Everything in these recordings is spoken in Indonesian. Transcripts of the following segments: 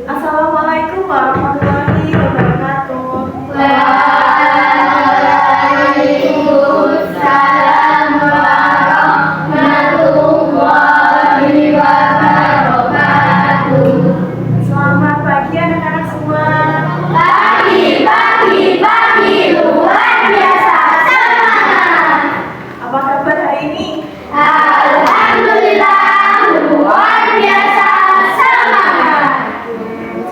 Assalamualaikum warahmatullahi wabarakatuh. Waalaikumsalam warahmatullahi wabarakatuh. Selamat pagi anak-anak semua. Pagi luar biasa semangat. Apa kabar hari ini? Alhamdulillah luar biasa semangat.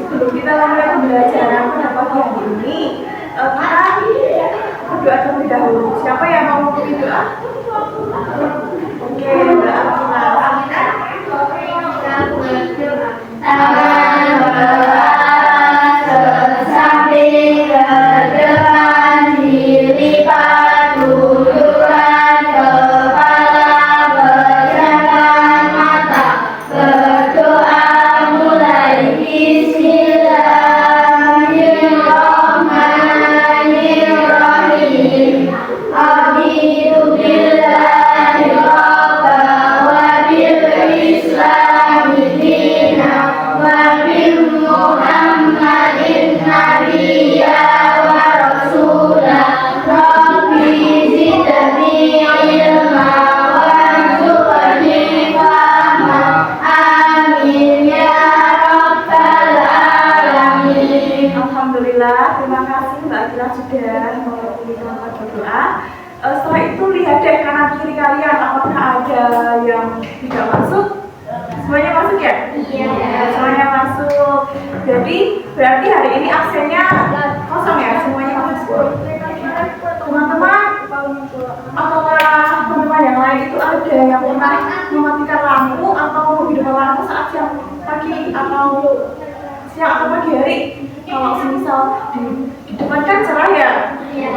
Sebelum kita mulai pembelajaran pada pagi hari ini, kita berdoa terlebih dahulu. Siapa yang mau memimpin doa? Oke, doa kita. Tangan samping ke depan, dilipat uluran kepala, pejamkan mata, berdoa mulai. Bismillahirrahmanirrahim. Abidu billahi rabba wa bil islami dina wa bil muhammadin nabiyya wa rasulah. Rabbi zidni ilma warzuqni fahma. Amin ya rabbal alamin. Alhamdulillah, terima kasih Mbak Akila sudah mewakili tempat berdoa. Setelah itu lihat deh kanan kiri kalian, apakah ada yang tidak masuk? Semuanya masuk ya? Iya. Semuanya masuk. Jadi berarti hari ini absennya kosong ya, semuanya masuk. Teman-teman, apakah teman-teman yang lain itu ada yang pernah mematikan lampu atau menghidupkan lampu saat siang pagi atau siang atau pagi hari? Kalau semisal di depan kan cerah ya? Iya.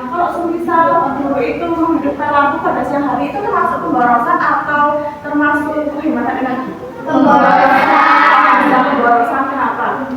Kalau semisal guru itu menghidupkan lampu pada siang hari itu termasuk pemborosan atau termasuk penghematan energi? Pemborosan. Bisa pemborosan kenapa?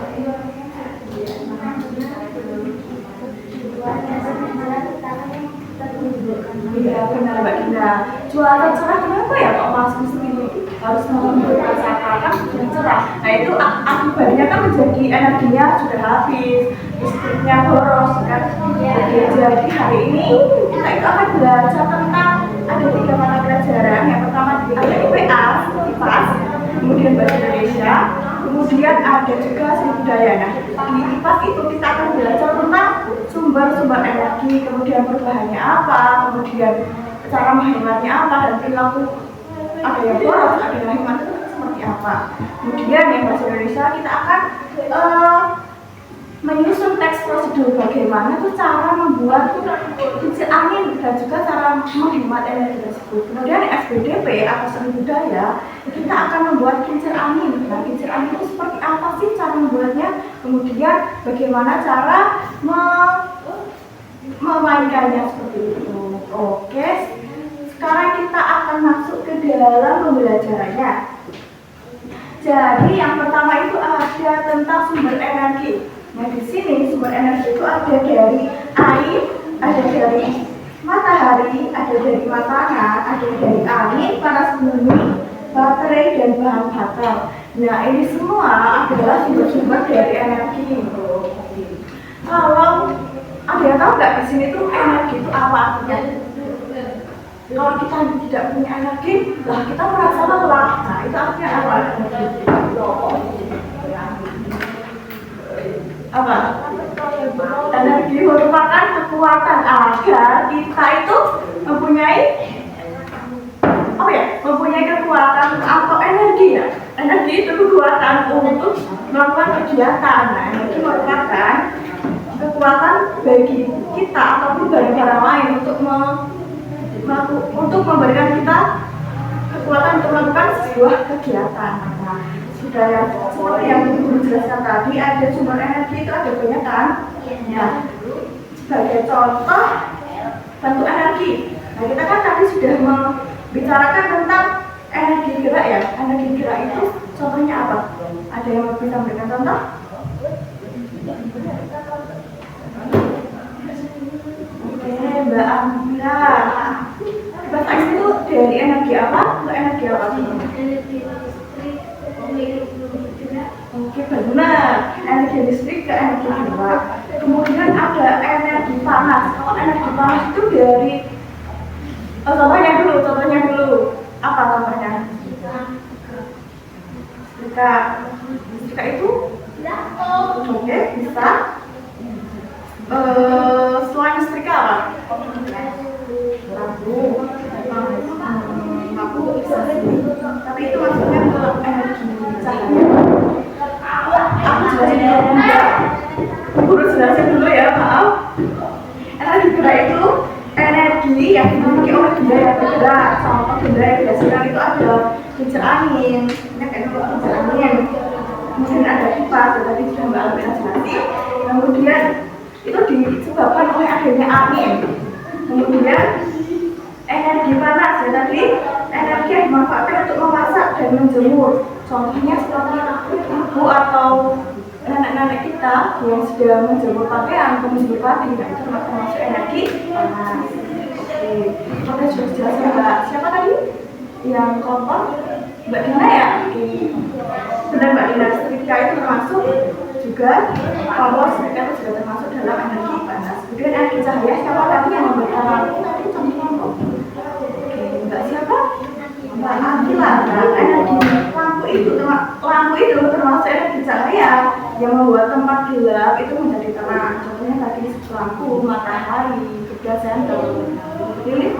Iya benar Mbak Dinda. Cuaca cerah kenapa ya kok Mas mesti harus menghidupkan saat kan sudah cerah? Nah itu akibatnya kan menjadi energinya sudah habis, listriknya boros kan? Jadi hari ini kita itu akan belajar tentang ada 3 mata pelajaran. Yang pertama ada IPA, IPAS, kemudian Bahasa Indonesia, kemudian ada juga seni budaya. Nah di IPAS itu kita akan belajar tentang sumber-sumber energi, kemudian perubahannya apa, kemudian cara menghematnya apa, dan perilaku ada yang boros, ada yang hemat itu seperti apa. Kemudian yang Bahasa Indonesia kita akan menyusun teks prosedur bagaimana tuh cara membuat kincir angin dan juga cara menghemat energi tersebut. Kemudian SBDP atau seni budaya kita akan membuat kincir angin. Nah kincir angin itu seperti apa sih cara membuatnya? Kemudian bagaimana cara memainkannya seperti itu. Oke, sekarang kita akan masuk ke dalam pembelajarannya. Jadi yang pertama itu ada tentang sumber energi. Nah di sini sumber energi itu ada dari air, ada dari matahari, ada dari matahari, ada dari angin, panas bumi, baterai dan bahan bakar. Nah ini semua adalah sumber-sumber dari energi. Kalau ada yang tahu nggak di sini tuh energi itu apa artinya? Kalau kita tidak punya energi, lah kita merasa lelah. Nah itu artinya apa? Apa? Energi merupakan kekuatan agar kita itu mempunyai apa ya? Mempunyai kekuatan atau energi ya. Energi itu kekuatan untuk melakukan kegiatan. Nah, energi merupakan kekuatan bagi kita ataupun bagi orang lain untuk memberikan kita kekuatan untuk melakukan sebuah kegiatan. Nah, sudah ya, seperti yang Guru jelaskan tadi, ada sumber energi itu ada banyak kan? Ya. Sebagai contoh bentuk energi. Nah, kita kan tadi sudah membicarakan tentang energi gerak ya. Energi gerak itu contohnya apa? Ada yang bisa memberikan contoh? Oke, Mbak Amira. Bahasa itu dari energi apa? Untuk energi apa? Energi listrik, pemilik gerak. Oke, benar. energi listrik ke energi gerak. Kemudian ada energi panas. Kalau energi panas itu dari contohnya dulu. Apa contohnya? Setrika itu? Oke, bisa. Selain setrika apa? Lampu bisa sih. Tapi itu maksudnya ke energi cahaya. Aku jelasin dulu ya. Urus jelasin dulu ya, maaf. Energi gerak itu energi yang dimiliki oleh benda yang bergerak. Contoh benda yang biasanya itu ada kincir angin, kincir angin. Kemudian ada kipas, tadi sudah Mbak Alvina jelasin. Kemudian itu disebabkan oleh adanya angin. Kemudian energi panas ya tadi, energi yang dimanfaatkan untuk memasak dan menjemur. Contohnya seperti ibu atau nenek-nenek kita yang sedang menjemur pakaian atau menjemur padi, nah itu termasuk energi panas. Oke, sudah jelaskan Mbak. Siapa tadi? Yang kelompok Mbak Dina ya? Oke. Benar Mbak Dina, setrika itu termasuk juga, kalau setrika itu juga termasuk dalam energi panas. Kemudian energi cahaya, siapa tadi yang memberikan lampu? Tadi contoh kelompok. Oke, Mbak siapa? Mbak Akila. Energi lampu itu termasuk energi cahaya yang membuat tempat gelap itu menjadi terang. Contohnya tadi lampu, matahari, juga senter. Lilin,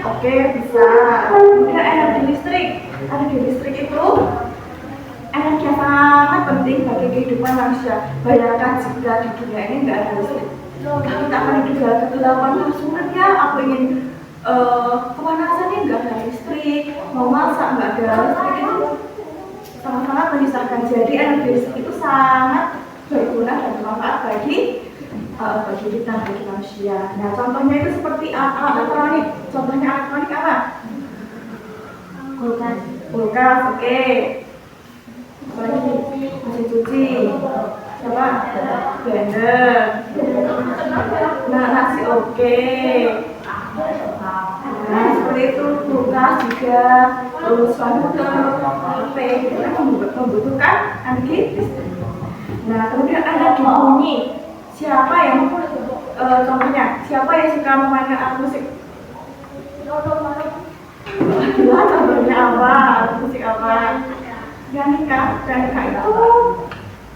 oke bisa. Kemudian energi listrik. Energi listrik itu energi yang sangat penting bagi kehidupan manusia. Bayangkan jika di dunia ini nggak ada listrik, kita akan hidup dalam kegelapan yang sulit ya. Aku ingin kepanasan ini nggak ada listrik, mau masak nggak ada listrik, itu sangat-sangat menyusahkan. Jadi energi listrik itu sangat berguna dan bermanfaat bagi kita, bagi manusia. Nah, contohnya itu seperti alat elektronik. Contohnya elektronik apa? Kulkas, oke. Mesin cuci. Siapa? Blender. Nah, nasi oke. Nah, seperti itu kulkas juga. Terus komputer, HP, kita membutuhkan energi listrik. Nah, kemudian energi bunyi. Siapa yang contohnya? Siapa yang suka memainkan alat musik? Contohnya apa? Alat musik apa? Pianika itu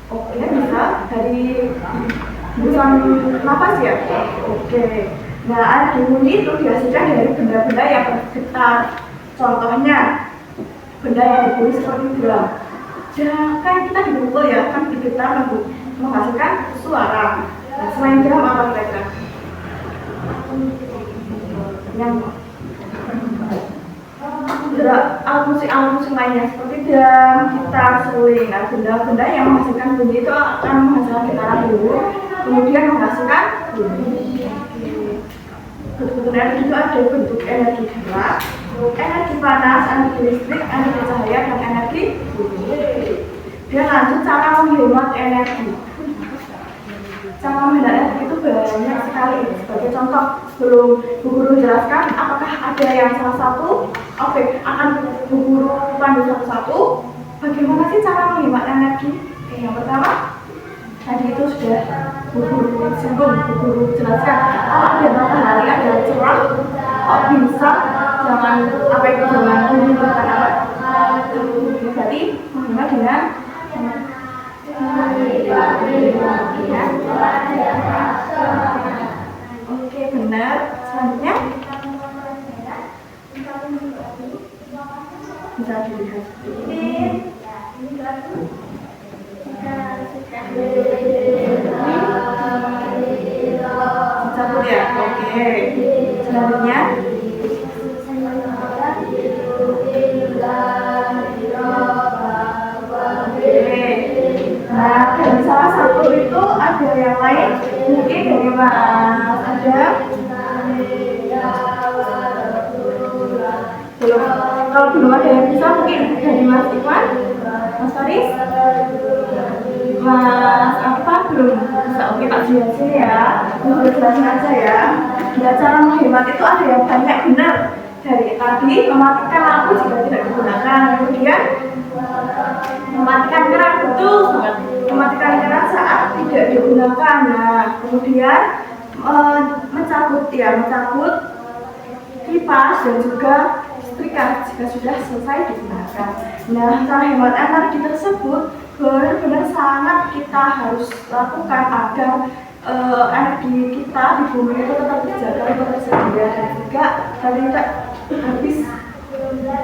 oke, bisa dari hembusan napas ya? Oke. Nah, energi bunyi itu dihasilkan dari benda-benda yang bergetar. Contohnya benda yang berbunyi seperti drum. Ya, kan kita dipukul ya, kan digetar menghasilkan suara. Nah, selain drum apa kira-kira? Yang alat musik lainnya seperti drum, gitar, suling. Nah, benda-benda yang menghasilkan bunyi itu akan menghasilkan getaran dulu, kemudian menghasilkan bunyi. Bentuk energi itu ada bentuk energi gerak, energi panas, energi listrik, energi cahaya, dan energi bunyi. Dia lanjut cara menghemat energi. Cara menghemat energi itu banyak sekali. Sebagai contoh, sebelum Bu Guru jelaskan apakah ada yang salah satu, oke, akan Bu Guru pandu satu-satu. Bagaimana sih cara menghemat energi? Yang pertama, tadi itu sudah Bu Guru singgung, Bu Guru jelaskan. Kalau dia matahari ada cerah, kok bisa jangan apa itu jangan menggunakan apa? Berarti menghemat dengan oke, benar. Selanjutnya bisa dilihat seperti ini. Dicampur ya, oke. Selanjutnya nah, dari salah satu itu ada yang lain, mungkin dari Mas ada belum, kalau belum ada yang bisa mungkin dari Mas Iwan, Mas Faris, Mas apa belum bisa, oke Pak jelasin ya, boleh jelasin aja ya. Nah, cara menghemat itu ada yang banyak, benar. Dari tadi mematikan lampu jika tidak digunakan, kemudian mematikan keran, betul banget. Mematikan keran saat tidak digunakan. Nah, kemudian mencabut kipas dan juga setrika jika sudah selesai digunakan. Nah, cara hemat energi tersebut benar-benar sangat kita harus lakukan agar energi kita di bumi itu tetap terjaga, tetap tersedia dan juga tidak habis.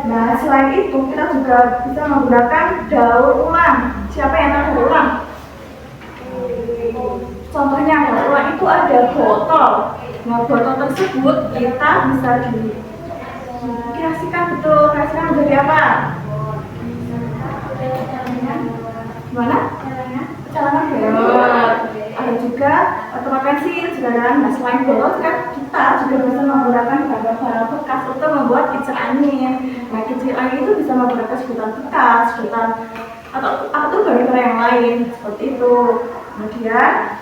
Nah, selain itu kita juga bisa menggunakan daur ulang. Siapa yang tahu daur ulang? Contohnya daur ulang itu ada botol. Nah, botol tersebut kita bisa dikreasikan menjadi apa? Gimana? Pecahan berat. Ada juga tempat pensil, saudara. Nah, selain botol kan kita juga bisa menggunakan barang-barang bekas untuk membuat kincir angin. Nah, kincir angin itu bisa menggunakan sedotan bekas, sedotan atau barang-barang yang lain seperti itu. Kemudian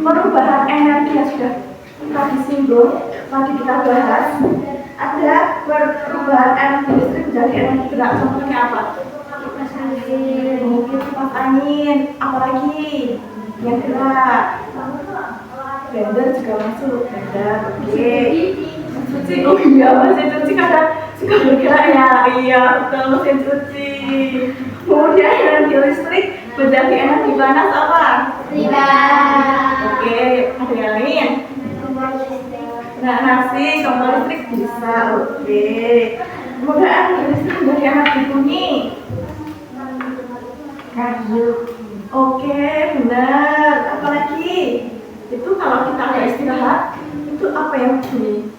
perubahan energi yang sudah tadi disinggung, tadi kita bahas, ada perubahan energi listrik menjadi energi gerak. Contohnya apa? Mungkin kipas angin, apalagi yang gerak. Blender juga masuk, blender, oke. Cuci, oh iya, mesin cuci kadang suka bergerak ya, iya betul, mesin cuci. Kemudian energi listrik menjadi energi panas apa? Oke, ada yang lain? Nah, nasi, kompor listrik bisa, oke. Kemudian energi listrik menjadi energi bunyi. Radio. Oke, benar. Apalagi? Itu kalau kita ada istirahat, itu apa yang bunyi?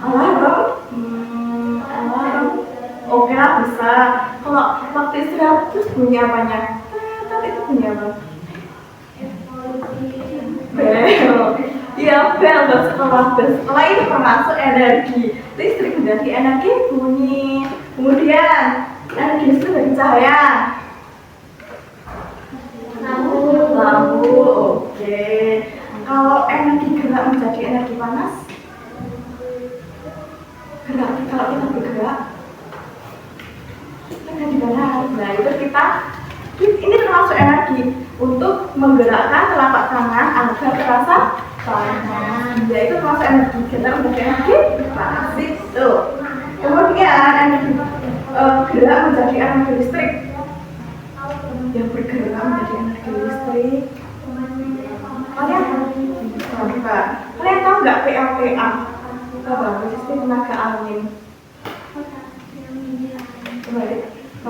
Alarm. Alarm. Oke lah, bisa. Kalau waktu istirahat terus bunyi apanya? Itu bunyi apa? Bel. Iya, bel. Setelah itu termasuk energi listrik menjadi energi bunyi. Kemudian energi listrik dari cahaya. Lampu, oke. Kalau energi gerak menjadi energi panas, kalau kita bergerak, energi panas. Nah, itu ini termasuk energi untuk menggerakkan telapak tangan agar terasa panas. Ya, itu termasuk energi gerak menjadi energi panas. Itu. Kemudian energi gerak menjadi energi listrik. Yang bergerak menjadi energi listrik. Kalian tahu nggak PLTA? Sistem tenaga angin.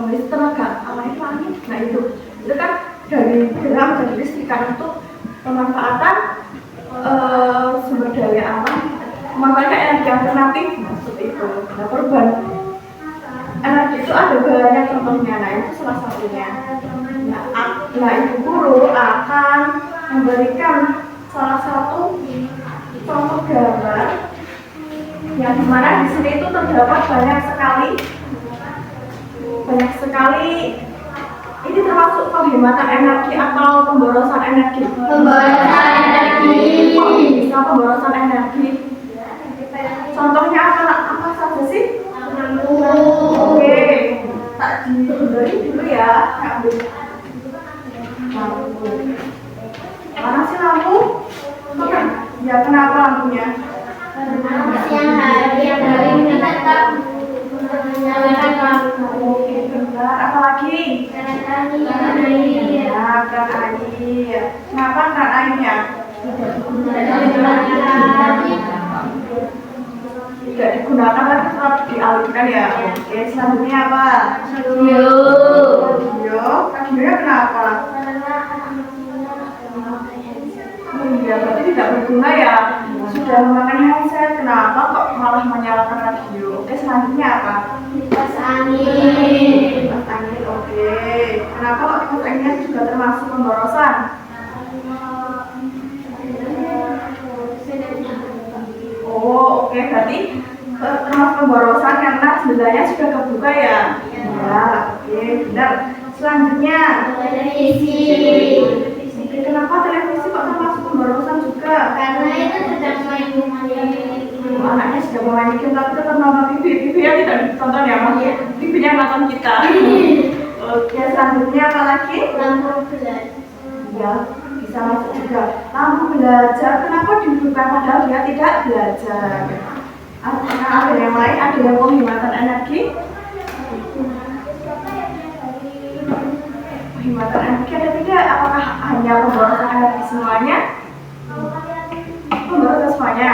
Sistem tenaga angin. Nah itu kan dari gerak menjadi listrik kan untuk pemanfaatan sumber daya alam, memanfaatkan energi alternatif seperti itu. Nah, perubahan energi itu ada banyak contohnya. Nah itu salah satunya. Nah, ibu guru akan memberikan salah satu contoh gambar yang dimana di sini itu terdapat banyak sekali. Ini termasuk penghematan energi atau pemborosan energi? Pemborosan energi. Kok bisa pemborosan energi? Contohnya apa saja sih? Oke, tak diberi dulu ya. Lampu. Mana sih lampu? Ya, kenapa lampunya? Siang hari yang tetap menyalakan lampu. Oke, benar. Apalagi? Keran air. Ya, keran air. Kenapa keran airnya? Tidak digunakan lagi, tetap dialirkan ya. Oke, selanjutnya apa? Radio. Radionya kenapa? Iya, berarti tidak berguna ya. Sudah memakan handset, kenapa kok malah menyalakan radio? Oke, selanjutnya apa? Kipas angin. Kipas angin, oke. Kenapa kok kipas anginnya juga termasuk pemborosan? Oh, oke, berarti termasuk pemborosan karena sebenarnya sudah kebuka ya? Ya, oke, benar. Selanjutnya Televisi. Kenapa televisi kok termasuk pemborosan juga? Karena itu sedang main Anaknya sudah memainkan tapi tetap nonton TV. TV-nya tidak ditonton ya, Mas? TV-nya nonton kita. Oke, selanjutnya apa lagi? Lampu belajar. Ya, bisa masuk juga. Lampu belajar, kenapa dihidupkan padahal dia tidak belajar? Apakah ada yang lain? Ada yang penghematan energi? Penghematan energi ada tidak? Apakah hanya pemborosan energi semuanya? Pemborosan semuanya?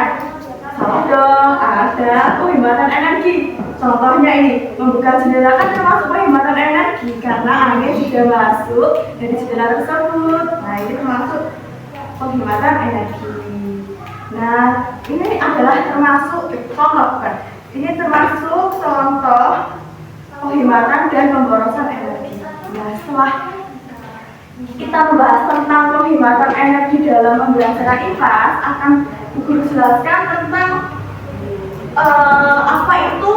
Salah dong, ada penghematan energi. Contohnya ini, membuka jendela kan termasuk penghematan energi karena angin sudah masuk dari jendela tersebut. Nah, ini termasuk penghematan energi. Nah, ini adalah termasuk contoh kan? Ini termasuk contoh penghematan dan pemborosan energi. Nah, setelah kita membahas tentang penghematan energi dalam pembelajaran IPAS, akan guru jelaskan tentang apa itu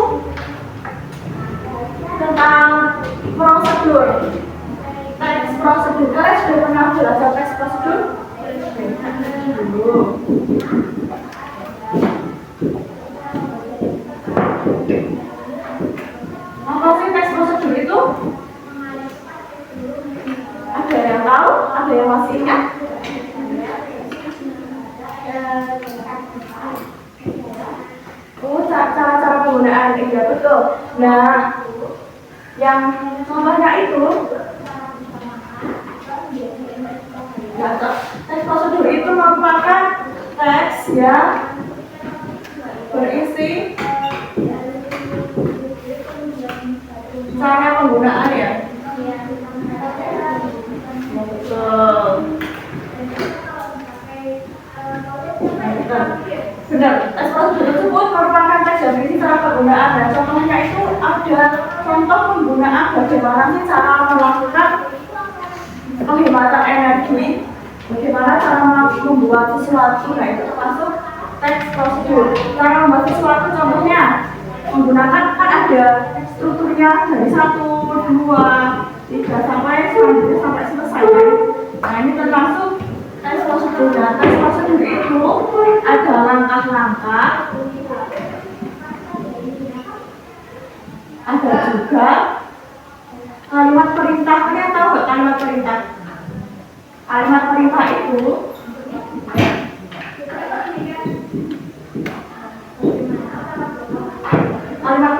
tentang prosedur. Teks prosedur. Kalian sudah pernah belajar teks prosedur? Dulu. Apa sih teks prosedur itu? Ada yang tahu? Ada yang masih ingat? Oh, cara-cara penggunaan, iya betul. Nah, yang contohnya itu, teks prosedur itu merupakan teks yang berisi cara penggunaan ya. Betul. Benar, teks prosedur tersebut merupakan teks yang berisi cara penggunaan. Dan contohnya itu ada contoh penggunaan bagaimana sih cara melakukan penghematan energi, bagaimana cara membuat sesuatu. Nah, itu termasuk teks prosedur. Cara membuat sesuatu contohnya menggunakan kan ada strukturnya dari 1, 2, 3 sampai selanjutnya sampai selesai. Nah, ini termasuk teks prosedur. Nah, teks prosedur itu ada langkah-langkah, ada juga kalimat perintah. Kalian tahu nggak kalimat perintah? Kalimat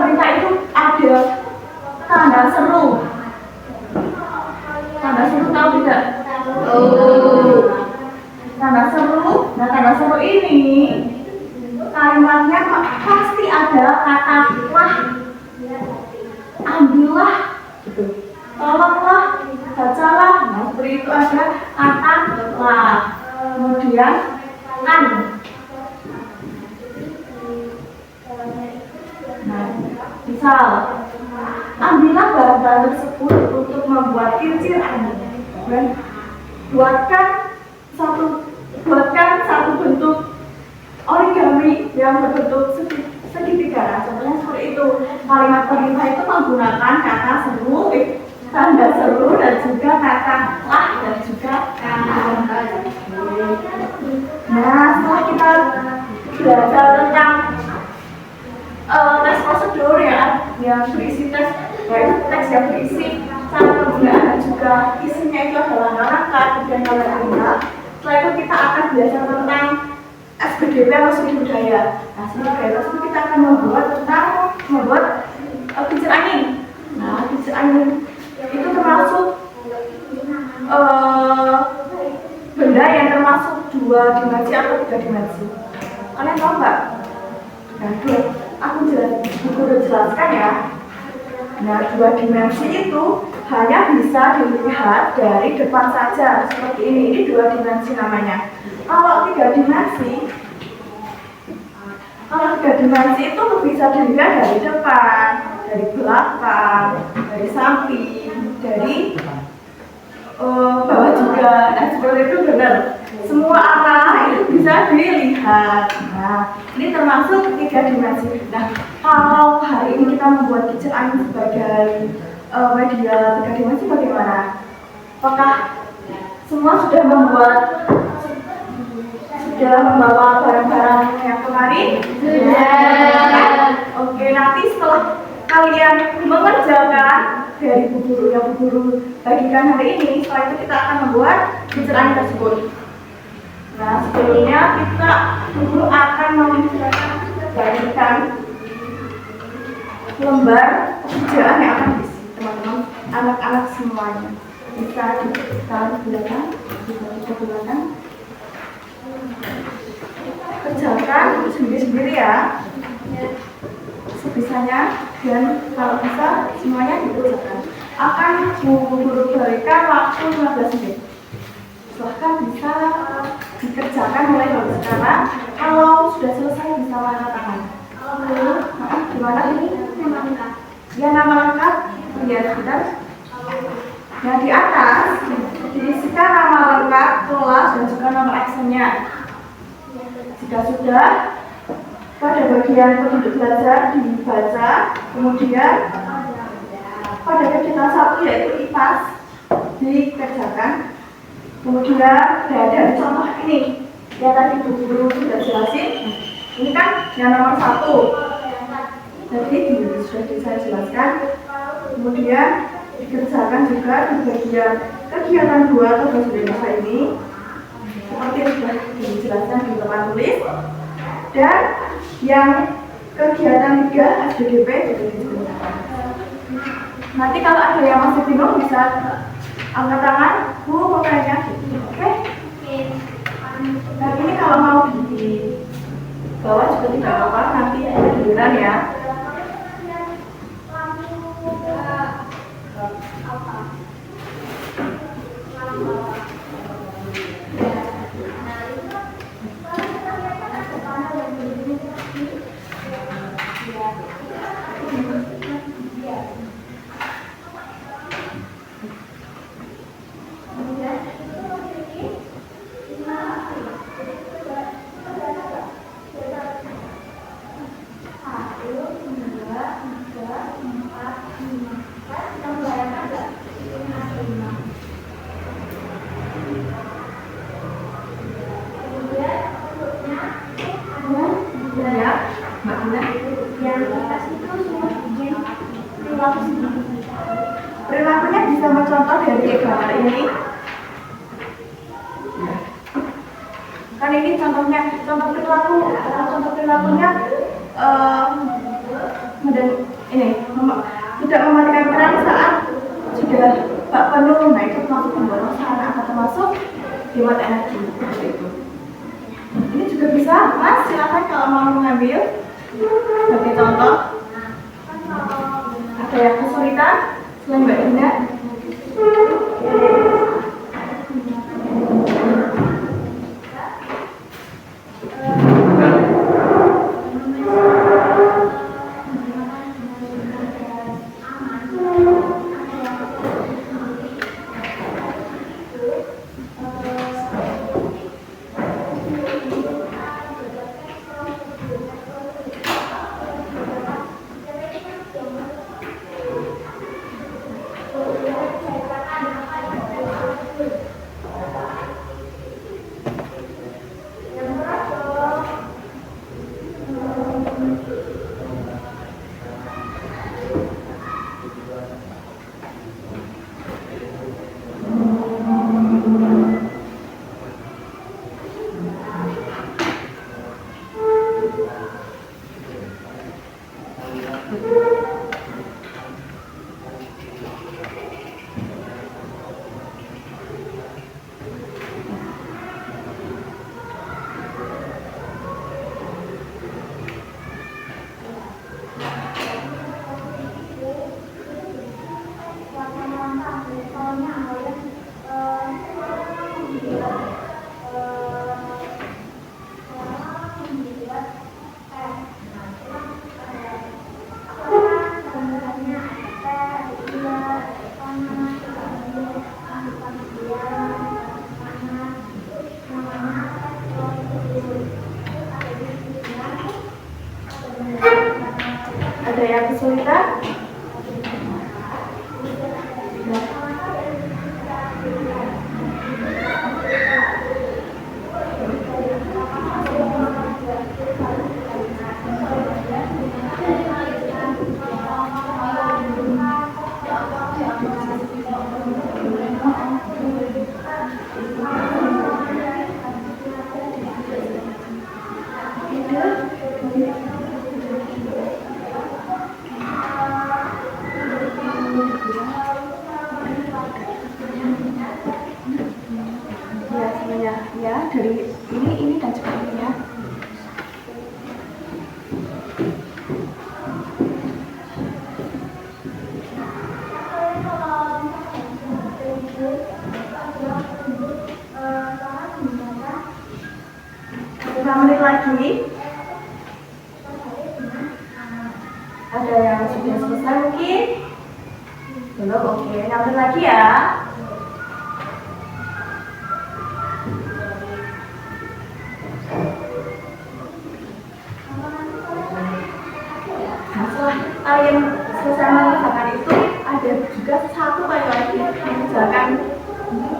perintah itu ada tanda seru. Tanda seru tahu tidak? Tanda seru. Nah, tanda seru ini kalimatnya pasti ada kata lah, ambillah, tolonglah, bacalah. Nah, seperti itu ada kata lah. Kemudian kan. Nah, misal ambillah bahan-bahan tersebut untuk membuat kincir angin dan buatkan satu bentuk origami yang berbentuk segitiga. Contohnya seperti itu. Kalimat perintah itu menggunakan kata seru, tanda seru, dan juga kata lah, dan juga kata. Nah, setelah kita belajar tentang tes prosedur ya, yang berisi teks yang berisi cara penggunaan dan juga isinya itu adalah langkah dan kalimat. Setelah itu kita akan belajar tentang SBDP atau studi budaya. Nah, studi budaya tersebut kita akan membuat kincir angin. Nah, kincir angin itu termasuk benda yang termasuk 2 dimensi atau 3 dimensi. Kalian tahu nggak? Nah, aku jelaskan ya. Nah, 2 dimensi itu hanya bisa dilihat dari depan saja seperti ini. Ini 2 dimensi namanya. Kalau 3 dimensi itu bisa dilihat dari depan, dari belakang, dari samping, dari bawah juga. Nah, seperti itu benar. Semua arah itu bisa dilihat. Nah, ini termasuk 3 dimensi. Nah, kalau hari ini kita membuat kincir angin sebagai media 3 dimensi bagaimana? Apakah semua sudah membawa barang-barang yang kemarin? Sudah. Oke, nanti setelah kalian mengerjakan dari Bu Guru yang Bu Guru bagikan hari ini. Setelah itu kita akan membuat pencerahan tersebut. Nah, sebelumnya Bu Guru akan membagikan lembar pekerjaan yang akan diisi teman-teman anak-anak semuanya. Bisa ditaruh di belakang, bisa di belakang. Kerjakan sendiri-sendiri ya, sebisanya, dan kalau bisa semuanya dikerjakan. Akan Bu Guru berikan waktu 15 menit. Silahkan bisa dikerjakan mulai dari sekarang. Kalau sudah selesai bisa angkat tangan. Gimana ini? Nama lengkap. Ya, nama lengkap. Ya, sebentar. Yang di atas diisikan nama lengkap, kelas, dan juga nomor absennya. Jika sudah, pada bagian petunjuk belajar dibaca, kemudian pada kegiatan 1 yaitu IPAS dikerjakan. Kemudian dari contoh ini yang tadi Bu Guru sudah jelasin, ini kan yang nomor 1. Jadi sudah saya jelaskan. Kemudian dikerjakan juga di bagian kegiatan 2 atau bahasa Indonesia ini, seperti yang sudah dijelaskan di tempat tulis. Dan yang kegiatan 3 SDGP juga dijelaskan. Nanti kalau ada yang masih bingung bisa angkat tangan, Bu mau tanya gitu. Oke? Nah, ini kalau mau di bawah juga tidak apa-apa, nanti giliran ya. Perilakunya bisa mencontoh dari gambar ini. Kan ini contohnya, contoh perilakunya ini tidak mematikan keran saat sudah bak penuh. Nah, itu termasuk pemboros anak atau termasuk hemat energi seperti itu. Ini juga bisa, Mas, silakan kalau mau mengambil sebagai contoh. Ada yang kesulitan selain Mbak Dinda? Ada yang kesulitan? menit lagi. Ada yang sudah selesai mungkin? Belum, oke. 6 menit lagi ya. Nah, setelah kalian selesai mengerjakan itu, ada juga satu kali lagi mengerjakan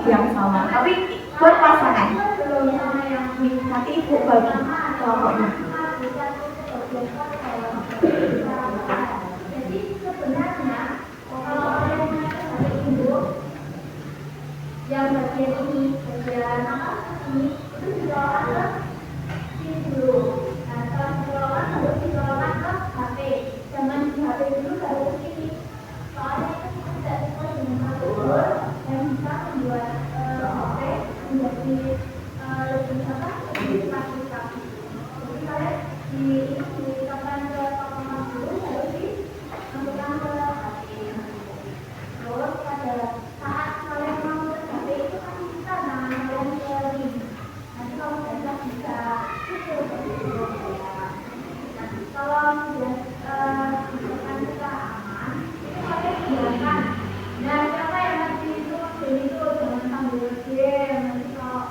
yang sama, tapi buat pasangan. Nanti ibu bagi kelompoknya. Jadi sebenarnya kalau ada yang bagian ini, bagian ini itu dibawa ke sini dulu. Nah, setelah dibawa harus dibawa ke HP. Jangan di HP dulu baru ke sini. Soalnya itu tidak sesuai dengan prosedur yang bisa membuat HP menjadi lebih apa? Lebih cepat dipakai. Jadi kalian ditekan ke potongan dulu baru dimasukkan ke HP. Terus pada saat kalian mau ke HP itu kan bisa tangan kalian sharing. Nanti kalau sudah bisa itu ya. Nanti kalau sudah misalkan kita aman, itu kalian gunakan. Nah, siapa yang nanti itu jadi itu jangan sambil game. Nanti kalau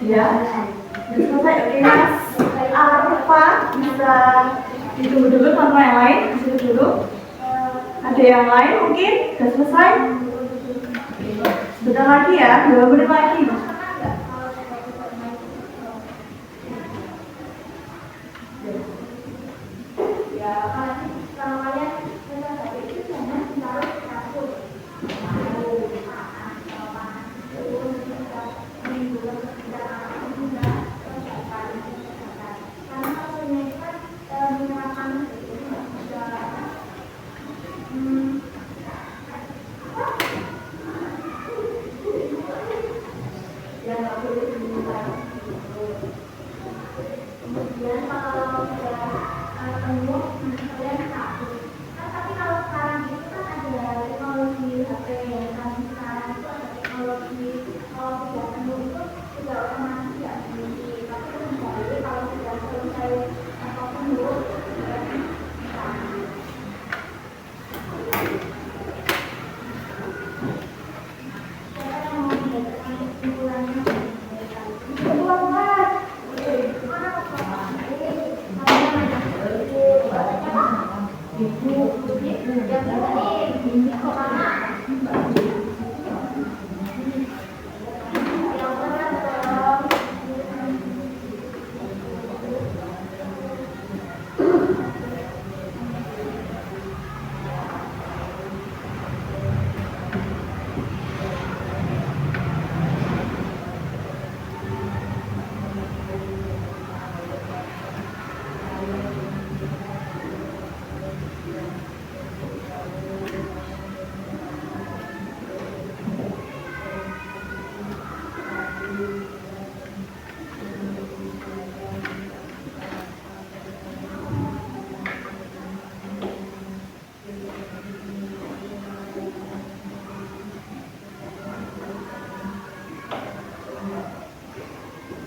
Ya, selesai. Oke mas, apa bisa ditunggu dulu sama yang lain? Disitu dulu. Ada yang lain mungkin? Sudah selesai? Sebentar lagi ya, 2 menit lagi. ya kalau kalian sudah HP itu jangan ditaruh di kasur. Kemudian kalau sudah penuh, kalian takut. Nah, tapi kalau sekarang itu kan ada teknologi HP yang sekarang itu ada teknologi kalau sudah penuh itu sudah otomatis tidak bunyi. Tapi kembali kalau sudah selesai atau penuh, sudah bisa. Siapa yang mau membacakan kesimpulannya?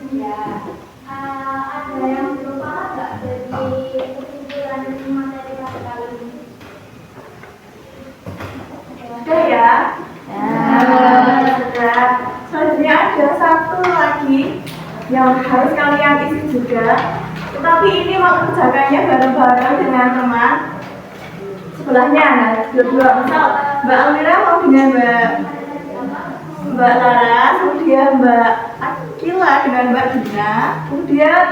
Ya, ada yang belum paham nggak dari kesimpulan materi kita kali ini? Sudah ya? Sudah. Selanjutnya ada satu lagi yang harus kalian isi juga. Tetapi ini mau kerjakannya bareng-bareng dengan teman sebelahnya. Nah, dua-dua. Misal Mbak Almira mau dengan Mbak Laras, kemudian Mbak Akila dengan Mbak Dina, kemudian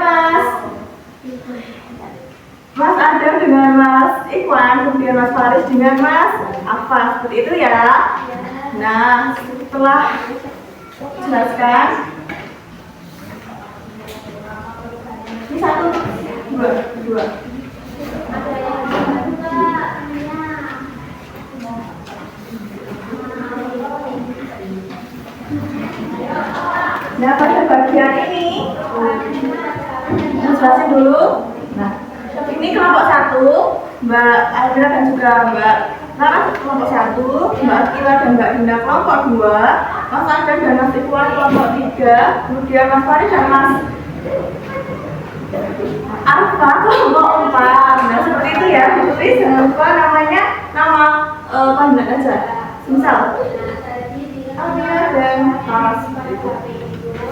Mas Adam dengan Mas Ikhwan, kemudian Mas Faris dengan Mas Afan, seperti itu ya. Nah, setelah jelaskan, ini satu, dua. Ada yang juga Nah, pada bagian ini, jelasin dulu. Nah, ini kelompok 1, Mbak Almira dan juga Mbak Laras kelompok 1, Mbak Akila dan Mbak Dina kelompok 2, Mas Adam dan Mas Ikhwan kelompok 3, kemudian Mas Faris dan Mas Alfa kelompok 4. Nah seperti itu ya. Jadi jangan lupa namanya nama panggilan aja. Misal Alia dan Mas.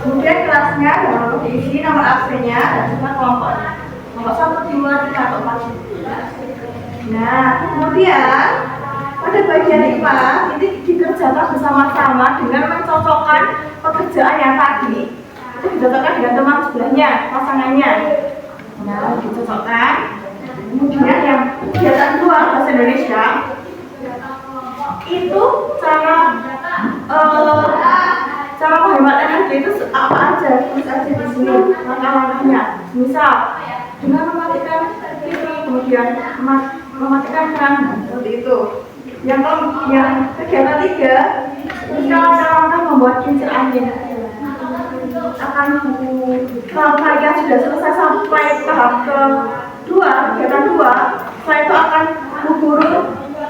Kemudian kelasnya jangan lupa diisi nomor absennya dan juga kelompoknya. Kelompok 1, 2, 3, atau 4. Nah kemudian pada bagian IPA ini dikerjakan bersama-sama dengan mencocokkan pekerjaan yang tadi itu dicocokkan dengan teman sebelahnya, pasangannya. Nah, dicocokkan. Kemudian yang kegiatan 2 bahasa Indonesia itu cara menghemat energi itu apa aja, tulis aja di sini langkah-langkahnya. Misal dengan mematikan TV, kemudian mematikan keran, seperti itu. Yang kegiatan 3 langkah-langkah membuat kincir angin. Akan kalau kalian sudah selesai sampai tahap kedua, kegiatan 2, setelah itu akan guru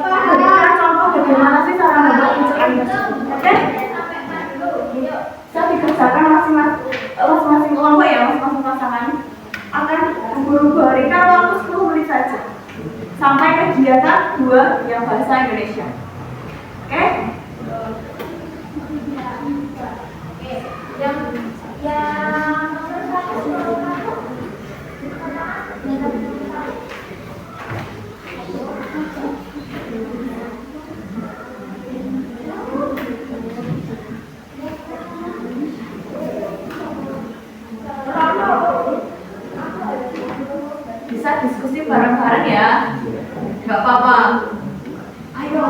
berikan contoh bagaimana sih cara membuat kincir angin. Oke? Bisa dikerjakan masing-masing kelompok ya, masing-masing pasangan akan guru berikan waktu 10 menit saja sampai kegiatan 2 yang bahasa Indonesia. Oke? Yang nomor 1. Bisa diskusi bareng-bareng ya, nggak apa-apa. Ayo.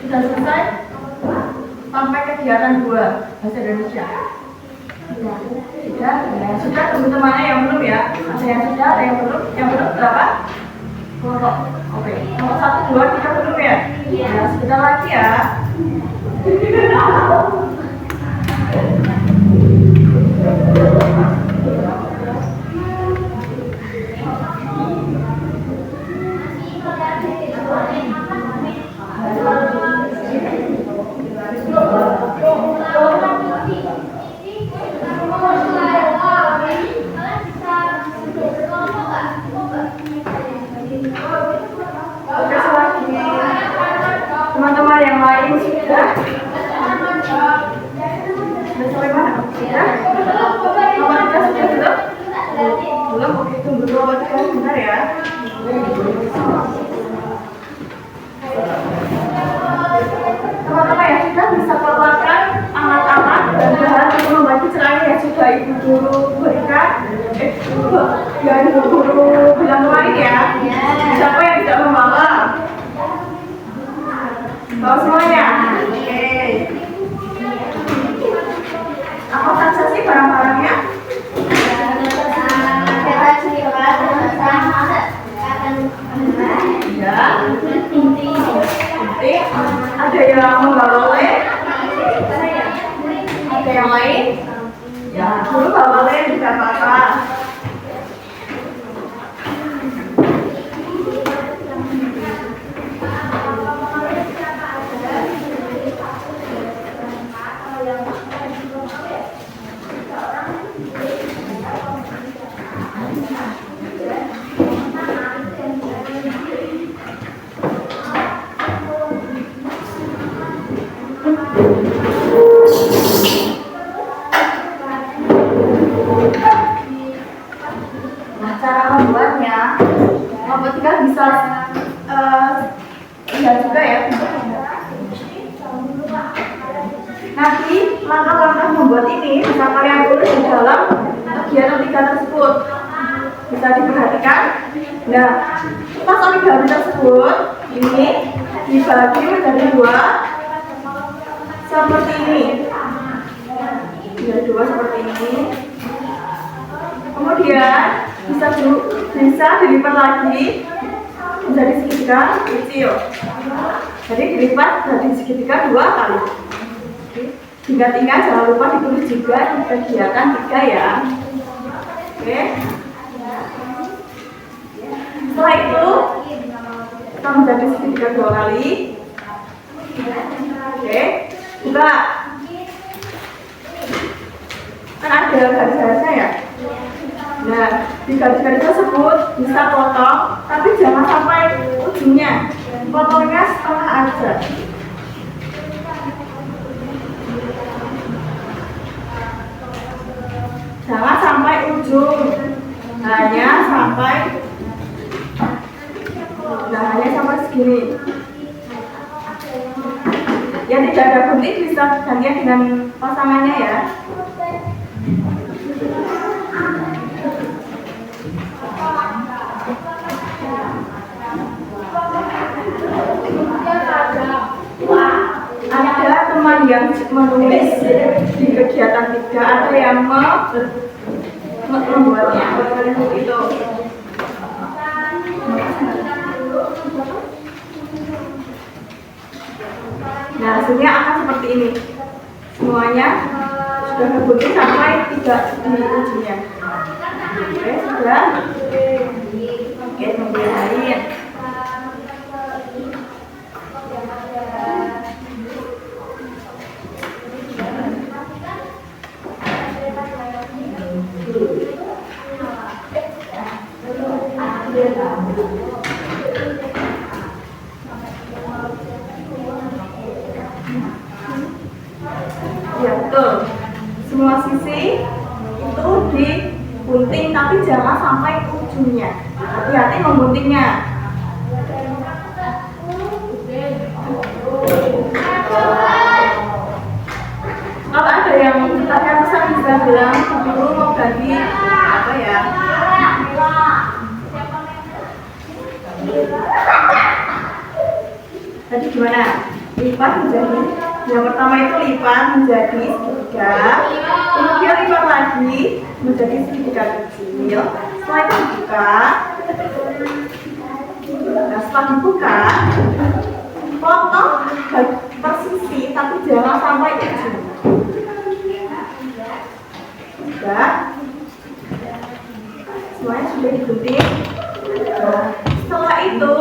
Sudah selesai sampai kegiatan 2 bahasa Indonesia. Sudah teman-temannya yang belum ya? Ada yang sudah, ada yang belum? Yang belum berapa? Kelompok. Oke. Kelompok 1, 2, 3 belum ya? Ya, sebentar lagi ya. yang lain? Ya, dulu bawa lem tidak apa-apa. Nah, cara membuatnya, membuat kita bisa lihat juga ya. Nanti langkah-langkah membuat ini bisa kalian tulis di dalam kegiatan 3 tersebut. Bisa diperhatikan. Nah, pas origami tersebut ini dibagi menjadi 2 seperti ini. Menjadi 2 seperti ini. Kemudian bisa dilipat lagi menjadi segitiga kecil. Jadi dilipat dari segitiga 2 kali. Tinggal jangan lupa ditulis juga di kegiatan 3 ya. Oke. Setelah itu kita menjadi segitiga 2 kali. Oke. Buka. Kan ada garis-garisnya ya. Nah, di garis-garis tersebut bisa potong, tapi jangan sampai ujungnya. Potongnya setengah aja. Jangan sampai ujung, hanya sampai segini. Yang tidak ada gunting bisa gantian dengan pasangannya ya. Ada teman yang menulis di kegiatan 3, ada yang membuatnya itu. Nah, hasilnya akan seperti ini. Semuanya sudah tergunting sampai 3 di ujungnya. Oke, sudah. Oke, tunggu yang lain. Ya betul, semua sisi itu digunting tapi jangan sampai ujungnya. Hati-hati mengguntingnya. Kalau ada yang tanya pesan bisa bilang dulu mau ganti apa ya? Tadi gimana? Lipat menjadi, yang pertama itu lipat menjadi segitiga, kemudian lipat lagi menjadi segitiga kecil. Setelah itu dibuka. Nah, setelah dibuka, potong per sisi tapi jangan sampai ujung. Sudah, semuanya sudah digunting. Nah, setelah itu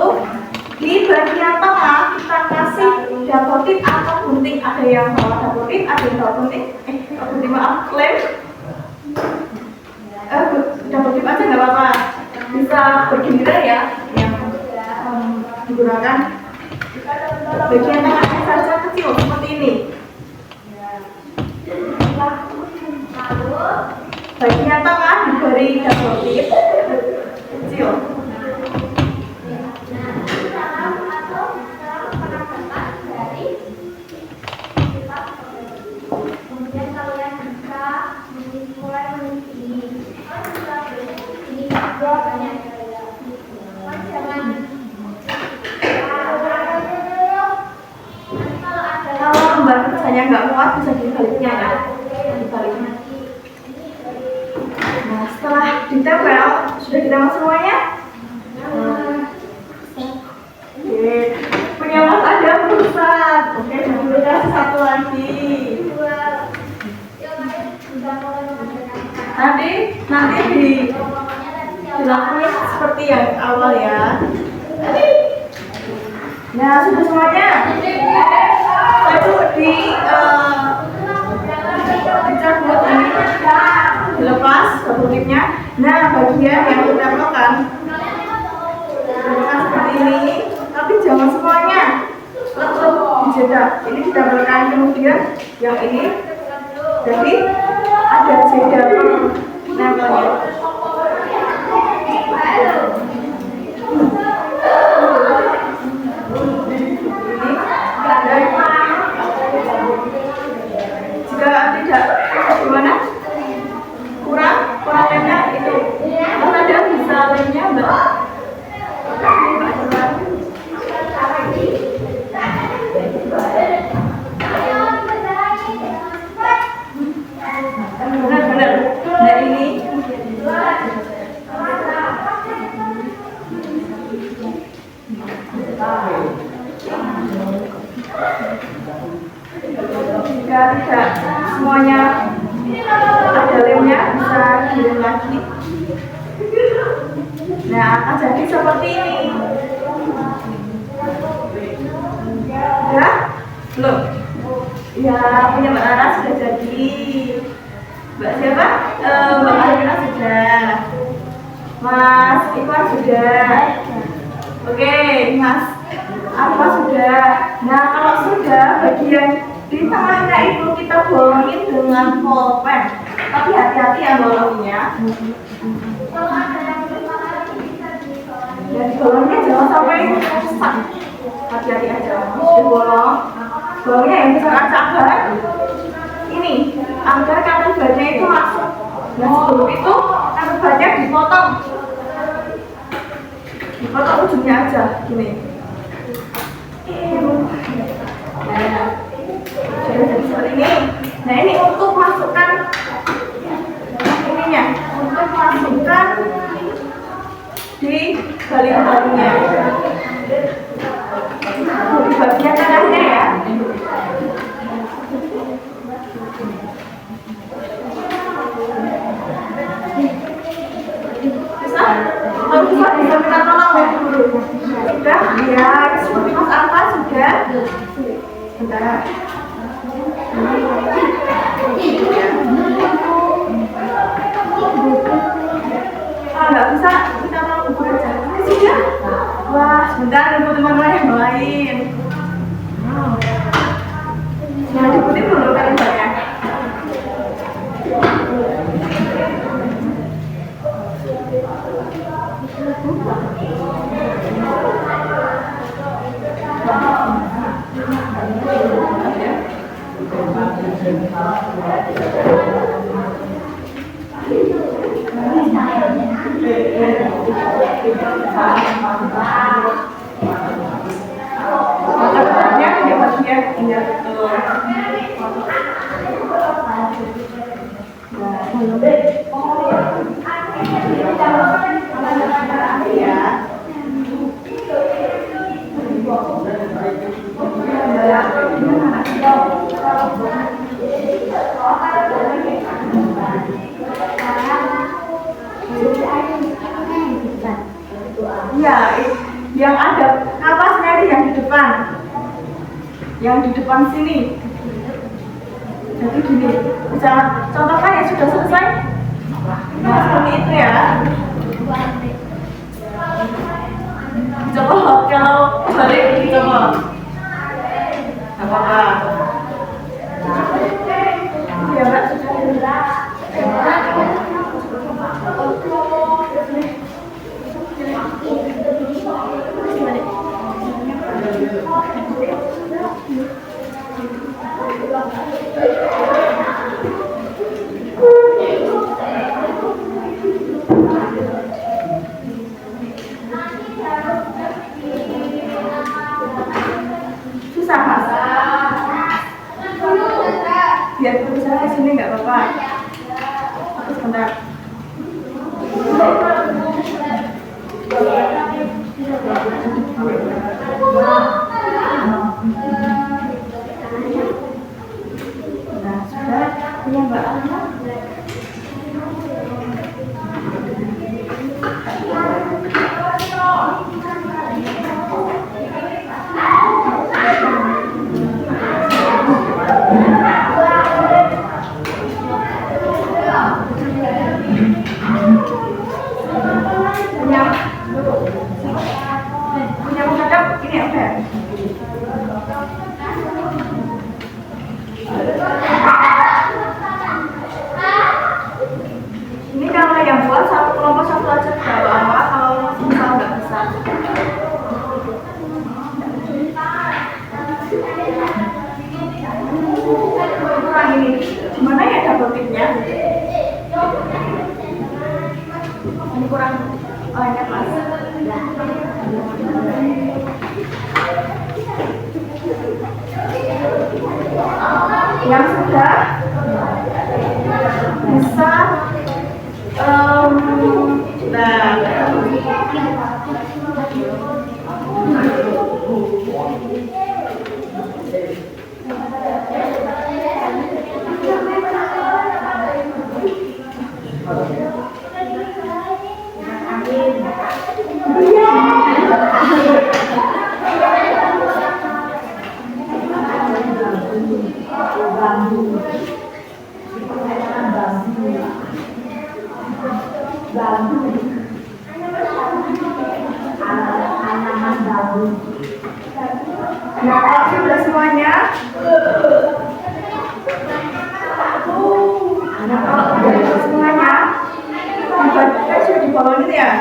di bagian tengah kita kasih double tip atau gunting. Ada yang bawa double tip, ada yang bawa gunting. Gunting maaf, lem. Double tip aja nggak apa-apa. Bisa bergiliran ya yang digunakan. Bagian tengahnya saja kecil seperti ini. Bagian tengah diberi double tip kecil. Kalau lembar kerjanya nggak muat bisa dibaliknya ya, dibaliknya. Nah, setelah ditempel sudah ditempel semuanya. Oke, punya mas ada perusahaan. Oke, dulu kasih satu lagi. Nanti dilakuin seperti yang awal ya. Nah, sudah semuanya. Lalu dicabut ini, dilepas tutupnya. Nah, bagian yang kita lakukan seperti ini, tapi jangan semuanya langsung dijeda. Ini kita berikan kemudian yang ini, jadi ada jeda nempelnya. Jika tidak gimana kurang lemnya itu ada bisa lemnya mbak. Benar. Nah ini jika tidak semuanya ada lemnya bisa dilem lagi. Nah akan jadi seperti ini. Ya belum? Ya punya Mbak Lara sudah jadi. Mbak siapa? Mbak Arina sudah. Mas Iwan sudah. Oke, Mas apa sudah? Nah kalau sudah bagian di tengahnya itu kita bolongin dengan pulpen. Tapi hati-hati ya bolongnya. Dan bolongnya jangan sampai rusak. Hati-hati aja. Bolongnya yang besar cabai. Ini agar kantong bahannya itu masuk. Dan sebelum itu kantong bahannya dipotong ujungnya aja gini. Nah, jadi seperti ini. Nah ini untuk masukkan ininya, untuk masukkan di bagian-bagiannya. Di bagian tengahnya ya. Bisa minta tolong ya guru. Sudah ya, seperti Mas Alfa sudah. Bentar. Nggak bisa kita tolong guru aja. Sudah. Wah, sebentar nunggu teman-teman yang lain. Nah, diikutin dulu kan ya. Ya, yang ada kapasnya itu yang di depan. Yang di depan sini. Jadi gini, bisa contohkan yang sudah selesai. Nah, seperti itu ya. Coba kalau balik coba. Apa-apa. Ya, Mbak, sudah. Susah mas. Biar bisa ke sini nggak apa-apa. Sebentar. Nah, sudah punya Mbak Alma. ini. Gimana ya double tipnya? Ini kurang banyak pas. Yang sudah bisa Nah, kalau sudah semuanya, sudah dibolongin gitu ya.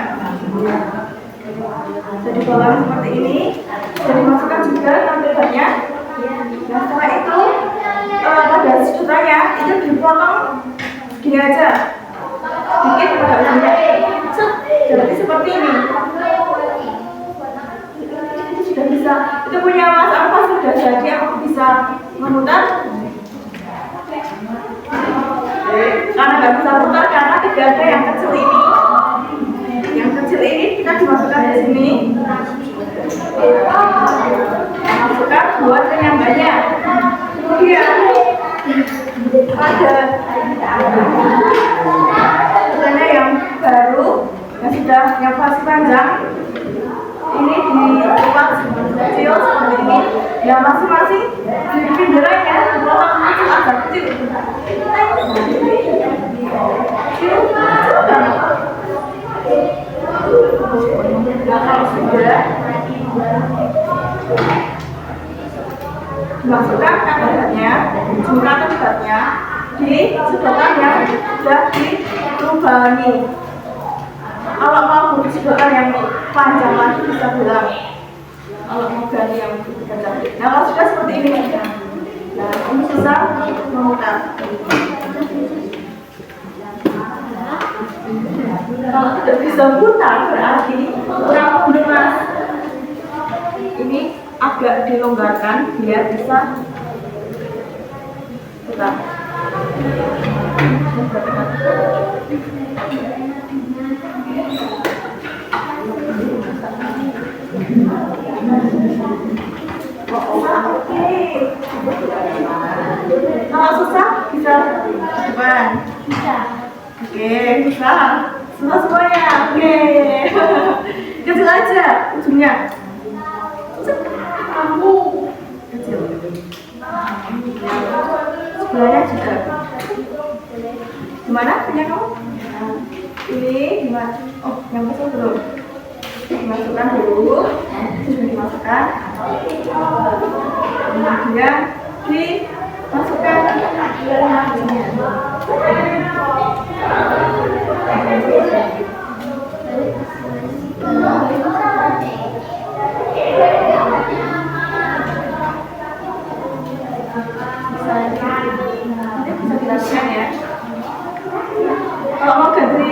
Sudah dibolongin seperti ini, sudah dimasukkan juga tampilannya. Nah, setelah itu pada susutannya itu dipotong gini aja, sedikit pada ujungnya. Jadi seperti ini. Sudah bisa, itu punya Mas apa sudah jadi, aku bisa memutar karena nggak bisa putar karena tidak ada yang kecil ini. Yang kecil ini kita dimasukkan di sini, masukkan buat penyambanya. Kemudian ada sebenarnya yang baru yang sudah yang pasti panjang. Ini dibuat kecil seperti ini. Yang masing-masing di pinggirannya dipotong kecil agak kecil. Kecil banget. Nah, kalau sudah dimasukkan katakannya, jumlah tempatnya di sedotan yang sudah dilubangi. Kalau mau butuh sedotan yang panjang lagi bisa bilang. Kalau mau ganti yang panjang. Nah, kalau sudah seperti ini, nah ini bisa memutar. Kalau tidak bisa putar berarti kurang lunas. Ini agak dilonggarkan biar bisa putar. Kalau susah bisa depan. Oke, bisa. Semuanya. Oke. Kecil aja ujungnya. Kamu kecil. Sebelahnya juga. Gimana punya kamu? Ini gimana? Oh, yang kecil belum. Dimasukkan dulu. Dimasukkan. Kemudian dimasukkan bisa dilakukan ya. Kalau mau ganti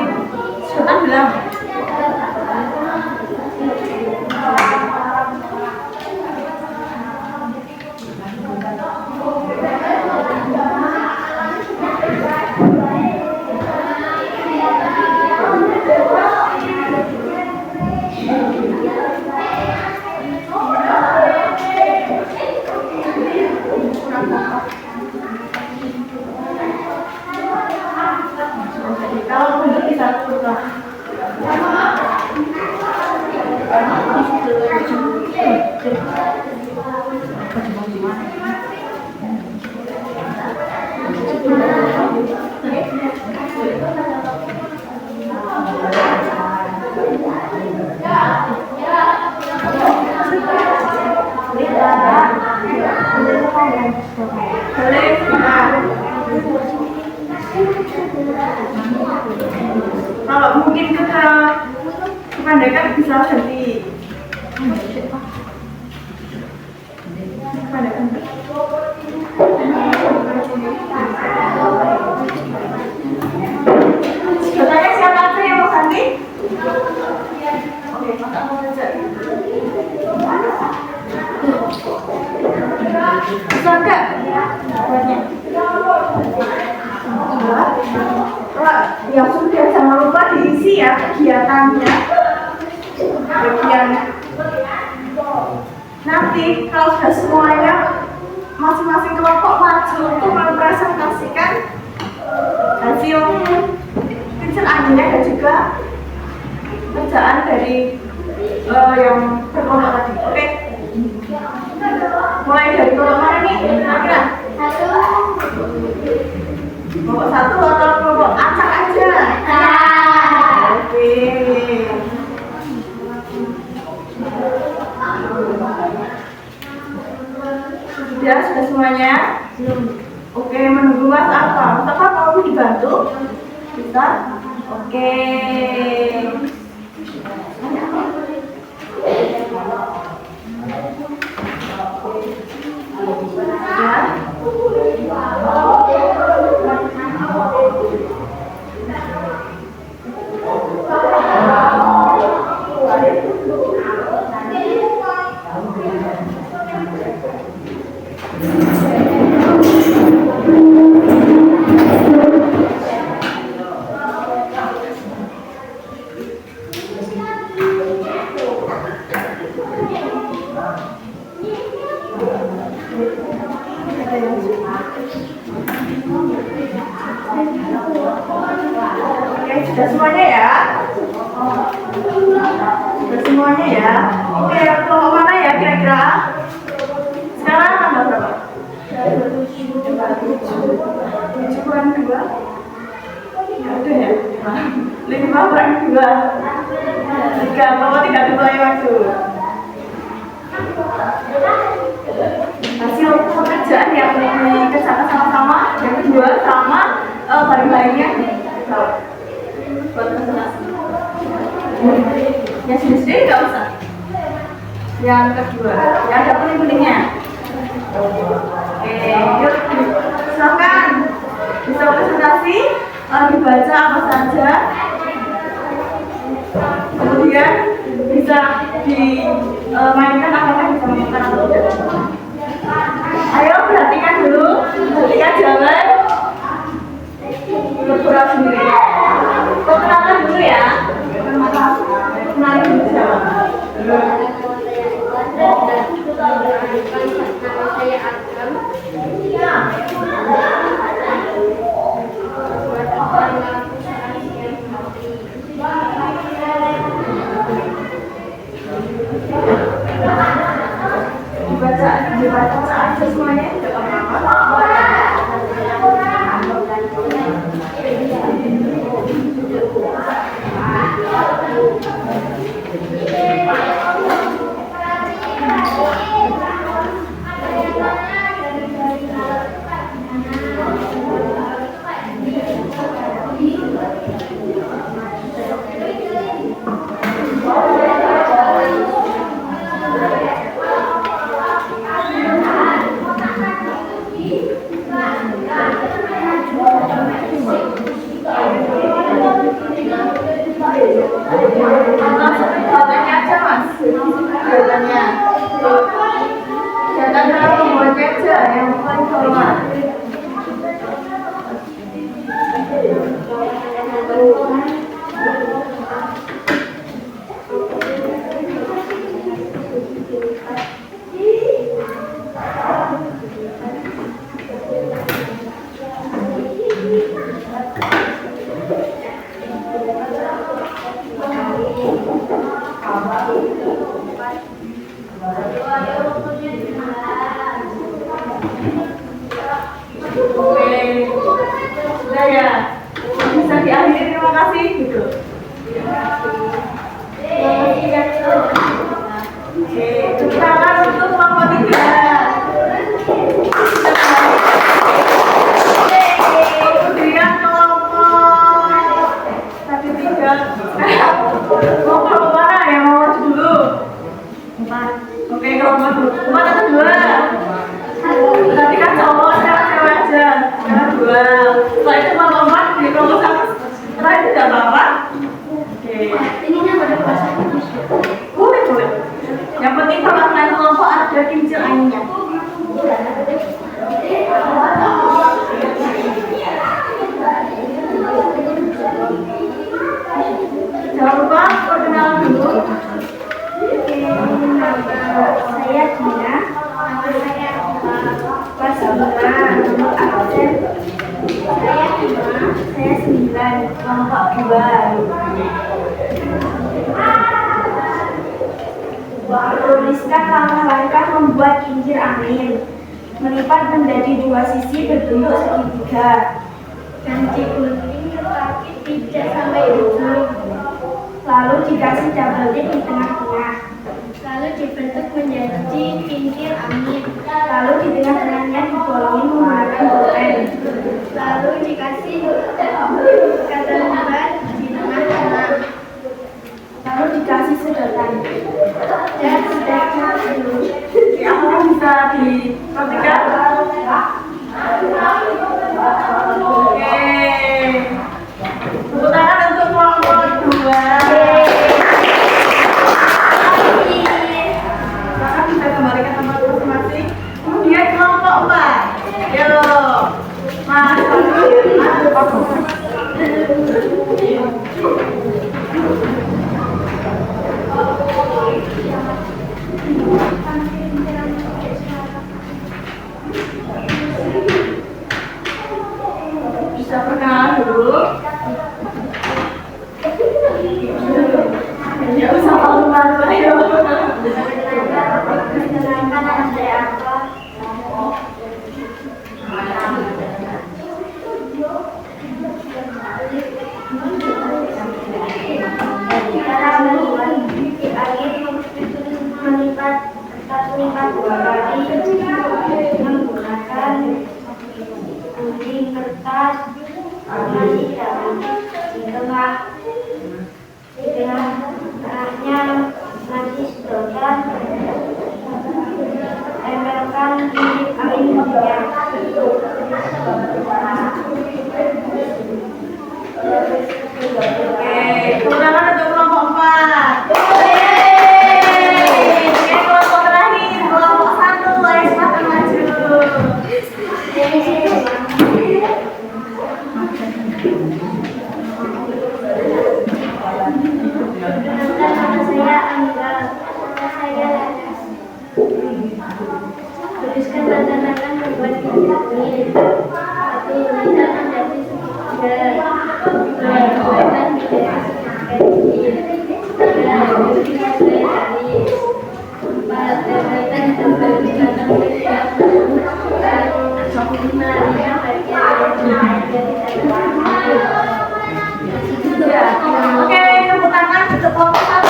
sedotan bilang. Kalau bentuk bisa putar. Kalau mungkin kita kepandekan bisa ganti kepandekan. isi ya kegiatannya, bagian nanti kalau sudah semuanya masing-masing kelompok maju untuk mempresentasikan hasil pincel anginnya dan juga kerjaan dari yang berkelompok tadi. Oke, mulai dari kelompok mana nih kira-kira? Kelompok 1 atau kelompok acak aja? Oke. Sudah semuanya? Oke, menunggu Mas Alfa. Mas Alfa mau dibantu? Bisa? Oke. Sudah semuanya ya? Sudah semuanya ya? Oke, kelompok mana ya kira-kira? Sekarang tanggal berapa? 7-2? Ada ya? 5-2? 3, kelompok 3 dimulai maju. Hasil pekerjaan yang dikerjakan sama-sama, yang kedua sama bareng-barengnya buat presentasi. Yang sendiri nggak usah. Yang kedua, ya ada kuning-kuningnya. Oke, yuk silakan bisa presentasi, dibaca apa saja, kemudian bisa dimainkan apakah bisa memainkan atau tidak. Ayo perhatikan dulu, perhatikan jalan bergerak sendiri. Perkenalan dulu ya. Kenalin dulu jalan. Saya Agam. Dibaca aja semuanya, tidak apa-apa. Kegiatannya aja mas, kegiatannya membuatnya aja yang paling bawah. Sudah ya, bisa diakhiri, terima kasih gitu. Oke, tepuk tangan untuk kelompok 3. Kemudian kelompok tadi 3. Mau kelompok mana yang mau maju dulu? 4. Oke, kelompok 4 atau 2? Tadi kan cowok, sekarang cewek aja. Sekarang 2. Setelah itu kelompok 4 di kelompok 1. Setelah itu tidak apa-apa. Oke. Ininya pada bahasa Boleh. Yang penting perwakilan kelompok ada kincir anginnya. Saya 5. Saya 9, kelompok 2. Tuliskan langkah-langkah membuat kincir angin. Melipat menjadi 2 sisi berbentuk segitiga. Ganti gunting ke kaki tidak sampai ujung. Lalu dikasih double tip di tengah-tengah. Lalu dibentuk menjadi kincir angin. Lalu di tengah-tengahnya dibolongin menggunakan bolpen. Lalu dikasih kata lembar di tengah-tengah. Lalu dikasih sedotan. Dan stepnya dulu. Apakah bisa diperhatikan? Oke. Tepuk tangan untuk kelompok 2. Maka kita kembali ke tempat masing-masing. Kemudian kelompok 4. Yo, Mas. Bisa perkenalan dulu. Ya usah malu-malu ayo. Melipat kertas lipat 2 kali menggunakan gunting kertas masih dalam di tengahnya masih sedotan, tempelkan kincir anginnya. Oke, tepuk tangan untuk kelompok 4. Kelompok terakhir, kelompok 1. Ayo silakan maju. Nama saya Angga. Saya Lanas. Tuliskan tanda-tanda membuat kincir angin. 1. Melipat menjadi segitiga. 2. Buatkan menjadi segitiga kecil. 3. Gunting sesuai garis. 4. Tempelkan gambar di batang setiap bentuk. 5. Lihat bagian dari tanda-tanda. Oke, tepuk tangan untuk kelompok 1.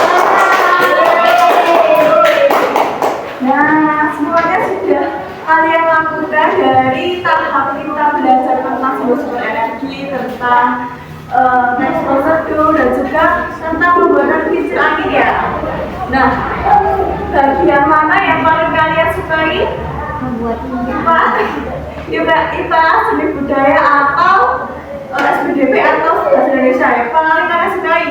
Nah, semuanya sudah kalian lakukan dari tahap kita belajar tentang sumber energi, tentang next prosedur, dan juga tentang pembuatan kincir angin ya. Nah, bagian mana yang paling kalian sukai? Membuat IPA, seni budaya atau SPDP atau bahasa Indonesia yang paling kalian sukai?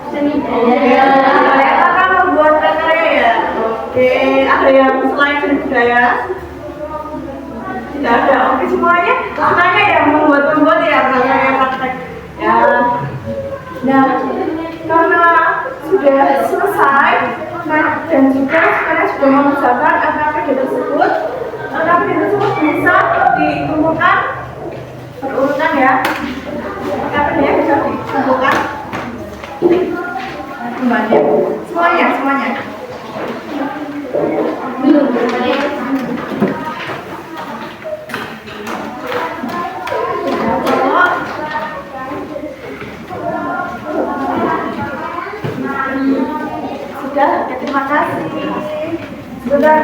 seni Ya, kalian akan membuat prakarya ya. Oke, ada yang selain seni budaya? Tidak ada. Oke, semuanya sukanya ya membuat ya prakarya praktek. Ya. Nah, karena sudah selesai, nah, dan juga kalian sudah mengerjakan LKPD tersebut. LKPD tersebut bisa dikumpulkan berurutan ya. LKPD-nya bisa dikumpulkan kembali. Semuanya. belum Sudah, ya, terima kasih. Sebentar,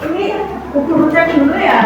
ini buku cek dulu ya.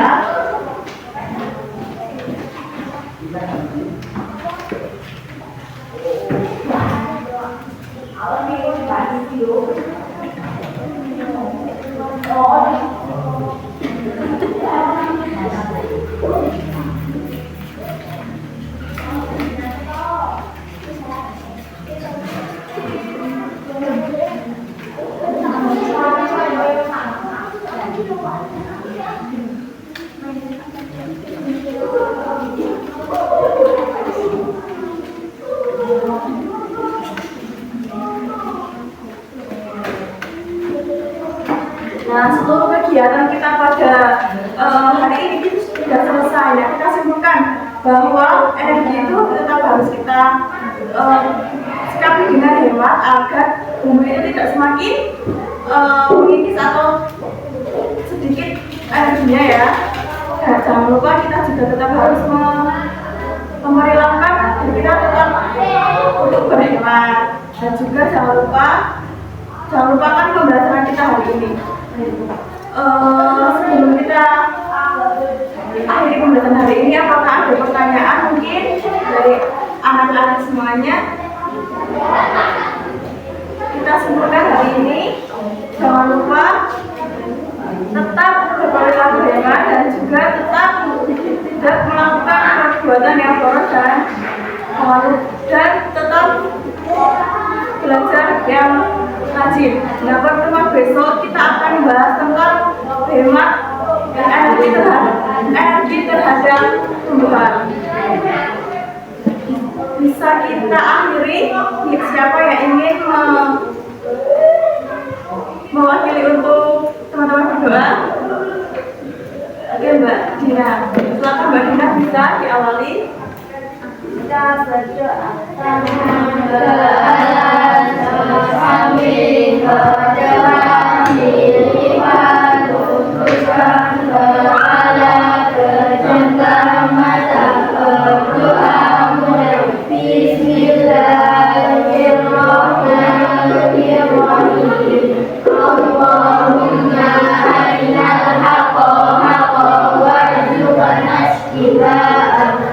Nah, seluruh bahwa energi itu tetap harus kita sikapi dengan hemat agar bumi itu tidak semakin mengikis atau sedikit energinya ya. Dan jangan lupa kita juga tetap harus memerilangkan diri kita tetap untuk berhemat, dan juga jangan lupakan pembelajaran kita hari ini. Sebelum kita akhiri pembelajaran hari ini, apakah ada pertanyaan mungkin dari anak-anak semuanya? Kita simpulkan hari ini, jangan lupa tetap berperilaku hemat dan juga tetap tidak melakukan perbuatan yang boros dan tetap belajar yang rajin. Nah, pertemuan besok kita akan membahas tentang hemat dan energi terhadap tumbuhan. Bisa kita akhiri, siapa yang ingin mewakili untuk teman-teman berdoa? Oke, Mbak Dina, silakan Mbak Dina bisa diawali. Kita berdoa. Allahumma arinal haqqa haqqan warzuqna ittiba'ahu